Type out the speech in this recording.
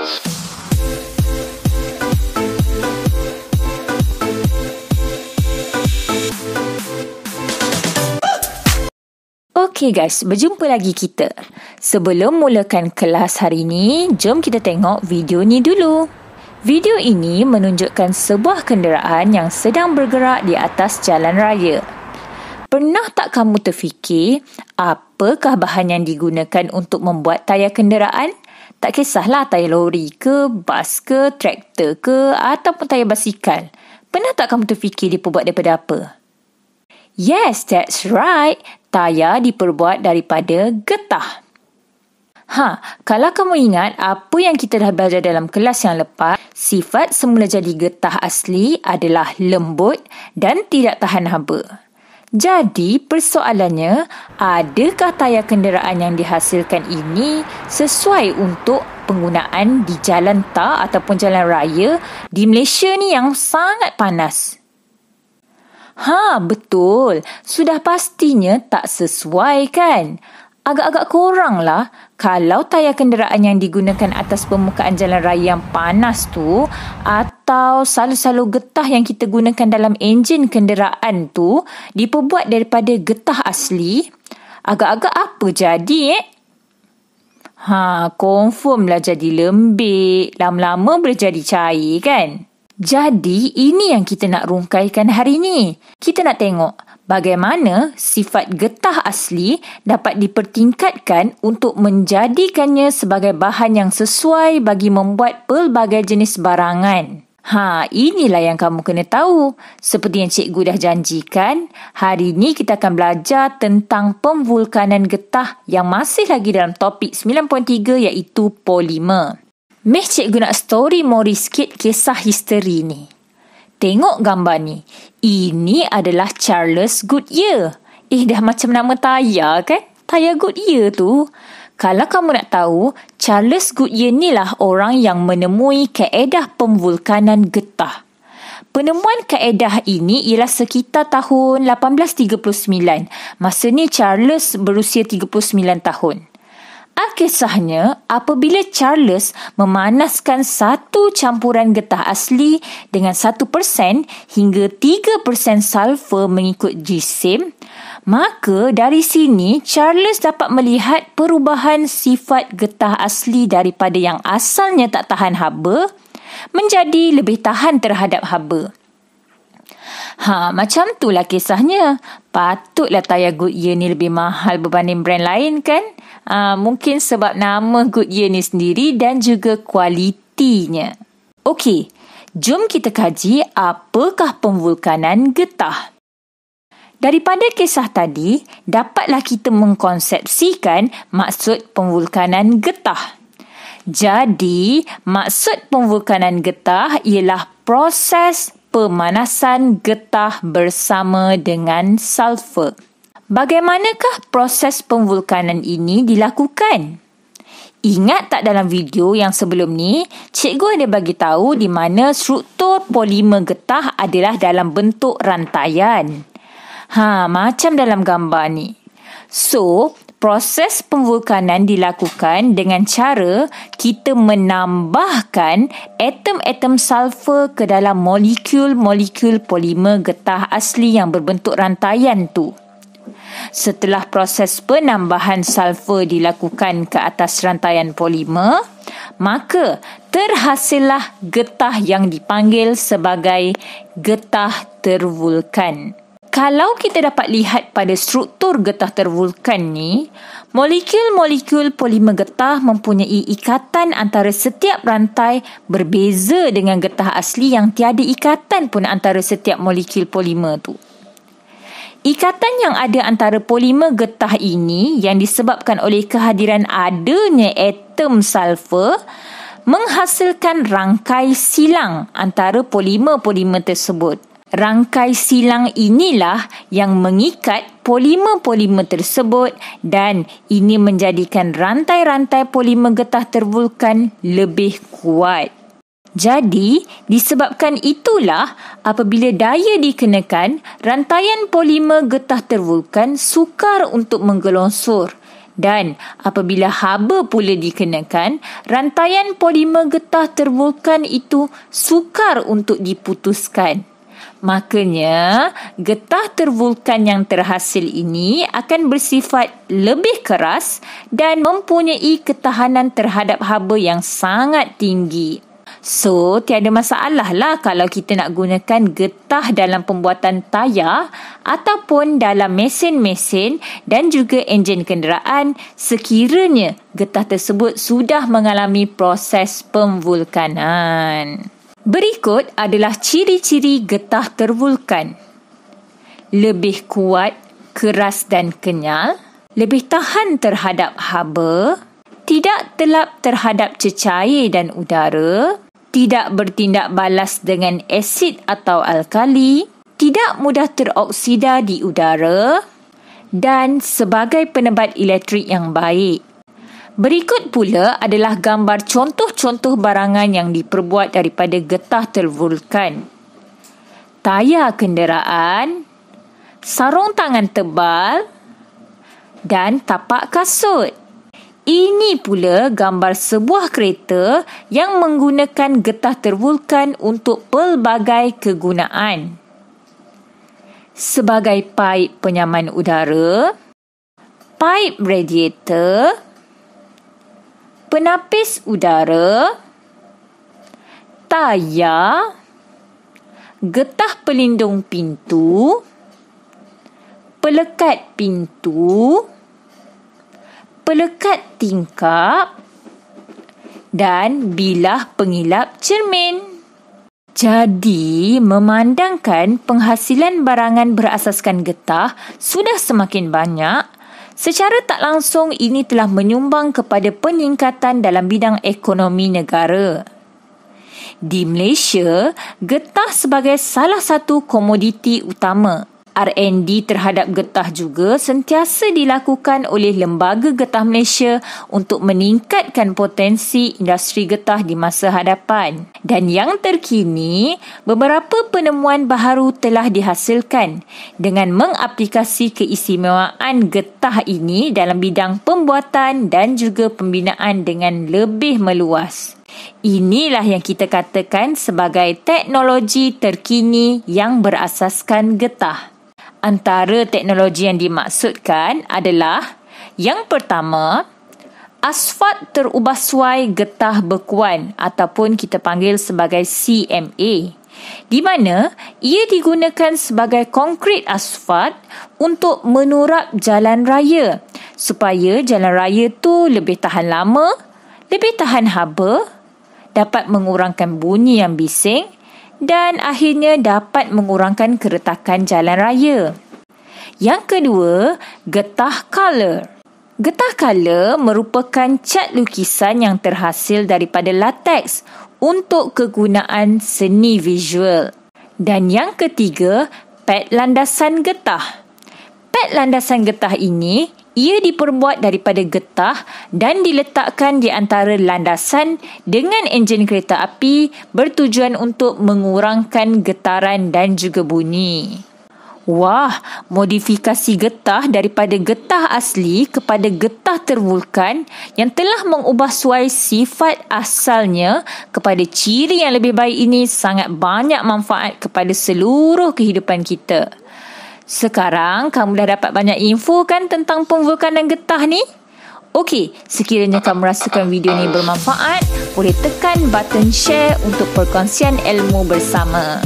Okey guys, berjumpa lagi kita. Sebelum mulakan kelas hari ini, jom kita tengok video ni dulu. Video ini menunjukkan sebuah kenderaan yang sedang bergerak di atas jalan raya. Pernah tak kamu terfikir, apakah bahan yang digunakan untuk membuat tayar kenderaan? Tak kisahlah tayar lori ke, bas ke, traktor ke, ataupun tayar basikal. Pernah tak kamu terfikir diperbuat daripada apa? Yes, that's right. Tayar diperbuat daripada getah. Kalau kamu ingat apa yang kita dah belajar dalam kelas yang lepas, sifat semula jadi getah asli adalah lembut dan tidak tahan haba. Jadi, persoalannya, adakah tayar kenderaan yang dihasilkan ini sesuai untuk penggunaan di jalan tar ataupun jalan raya di Malaysia ni yang sangat panas? Betul. Sudah pastinya tak sesuai kan? Agak-agak kurang lah kalau tayar kenderaan yang digunakan atas permukaan jalan raya yang panas tu atau salu-salu getah yang kita gunakan dalam enjin kenderaan tu diperbuat daripada getah asli. Agak-agak apa jadi confirm lah jadi lembik. Lama-lama boleh jadi cair kan? Jadi, ini yang kita nak rungkaikan hari ini. Kita nak tengok bagaimana sifat getah asli dapat dipertingkatkan untuk menjadikannya sebagai bahan yang sesuai bagi membuat pelbagai jenis barangan. Inilah yang kamu kena tahu. Seperti yang cikgu dah janjikan, hari ini kita akan belajar tentang pemvulkanan getah yang masih lagi dalam topik 9.3 iaitu polimer. Cikgu nak story mori sikit kisah histeri ni. Tengok gambar ni. Ini adalah Charles Goodyear. Dah macam nama tayar kan? Tayar Goodyear tu. Kalau kamu nak tahu, Charles Goodyear ni lah orang yang menemui kaedah pemvulkanan getah. Penemuan kaedah ini ialah sekitar tahun 1839. Masa ni Charles berusia 39 tahun. Kisahnya, apabila Charles memanaskan satu campuran getah asli dengan 1% hingga 3% sulfur mengikut jisim, maka dari sini Charles dapat melihat perubahan sifat getah asli daripada yang asalnya tak tahan haba menjadi lebih tahan terhadap haba. Macam itulah kisahnya. Patutlah tayar Goodyear ni lebih mahal berbanding brand lain kan? Mungkin sebab nama Goodyear ni sendiri dan juga kualitinya. Okey, jom kita kaji apakah pemvulkanan getah. Daripada kisah tadi, dapatlah kita mengkonsepsikan maksud pemvulkanan getah. Jadi, maksud pemvulkanan getah ialah proses pemanasan getah bersama dengan sulfur. Bagaimanakah proses pemvulkanan ini dilakukan? Ingat tak dalam video yang sebelum ni, cikgu ada bagi tahu di mana struktur polimer getah adalah dalam bentuk rantaian. Macam dalam gambar ni. So, proses pemvulkanan dilakukan dengan cara kita menambahkan atom-atom sulfur ke dalam molekul-molekul polimer getah asli yang berbentuk rantaian tu. Setelah proses penambahan sulfur dilakukan ke atas rantaian polimer, maka terhasillah getah yang dipanggil sebagai getah tervulkan. Kalau kita dapat lihat pada struktur getah tervulkan ni, molekul-molekul polimer getah mempunyai ikatan antara setiap rantai berbeza dengan getah asli yang tiada ikatan pun antara setiap molekul polimer tu. Ikatan yang ada antara polimer getah ini yang disebabkan oleh kehadiran adanya atom sulfur menghasilkan rangkai silang antara polimer-polimer tersebut. Rangkai silang inilah yang mengikat polimer-polimer tersebut dan ini menjadikan rantai-rantai polimer getah tervulkan lebih kuat. Jadi, disebabkan itulah apabila daya dikenakan, rantaian polimer getah tervulkan sukar untuk menggelonsor Dan apabila haba pula dikenakan, rantaian polimer getah tervulkan itu sukar untuk diputuskan. Makanya, getah tervulkan yang terhasil ini akan bersifat lebih keras dan mempunyai ketahanan terhadap haba yang sangat tinggi. So, tiada masalah lah kalau kita nak gunakan getah dalam pembuatan tayar ataupun dalam mesin-mesin dan juga enjin kenderaan sekiranya getah tersebut sudah mengalami proses pemvulkanan. Berikut adalah ciri-ciri getah tervulkan. Lebih kuat, keras dan kenyal, lebih tahan terhadap haba, tidak telap terhadap cecair dan udara, tidak bertindak balas dengan asid atau alkali, tidak mudah teroksida di udara dan sebagai penebat elektrik yang baik. Berikut pula adalah gambar contoh-contoh barangan yang diperbuat daripada getah tervulkan. Tayar kenderaan, sarung tangan tebal dan tapak kasut. Ini pula gambar sebuah kereta yang menggunakan getah tervulkan untuk pelbagai kegunaan. Sebagai paip penyaman udara, paip radiator, penapis udara, tayar, getah pelindung pintu, pelekat pintu, pelekat tingkap dan bilah pengilap cermin. Jadi, memandangkan penghasilan barangan berasaskan getah sudah semakin banyak, secara tak langsung ini telah menyumbang kepada peningkatan dalam bidang ekonomi negara. Di Malaysia, getah sebagai salah satu komoditi utama. R&D terhadap getah juga sentiasa dilakukan oleh Lembaga Getah Malaysia untuk meningkatkan potensi industri getah di masa hadapan. Dan yang terkini, beberapa penemuan baharu telah dihasilkan dengan mengaplikasi keistimewaan getah ini dalam bidang pembuatan dan juga pembinaan dengan lebih meluas. Inilah yang kita katakan sebagai teknologi terkini yang berasaskan getah. Antara teknologi yang dimaksudkan adalah yang pertama, asfalt terubahsuai getah bekuan ataupun kita panggil sebagai CMA, di mana ia digunakan sebagai konkrit asfalt untuk menurap jalan raya supaya jalan raya tu lebih tahan lama, lebih tahan haba, dapat mengurangkan bunyi yang bising dan akhirnya dapat mengurangkan keretakan jalan raya. Yang kedua, getah color. Getah color merupakan cat lukisan yang terhasil daripada lateks untuk kegunaan seni visual. Dan yang ketiga, pad landasan getah. Pad landasan getah ini ia diperbuat daripada getah dan diletakkan di antara landasan dengan enjin kereta api bertujuan untuk mengurangkan getaran dan juga bunyi. Wah, modifikasi getah daripada getah asli kepada getah tervulkan yang telah mengubahsuai sifat asalnya kepada ciri yang lebih baik ini sangat banyak manfaat kepada seluruh kehidupan kita. Sekarang kamu dah dapat banyak info kan tentang pemvulkanan getah ni? Okey, sekiranya kamu rasakan video ni bermanfaat, boleh tekan button share untuk perkongsian ilmu bersama.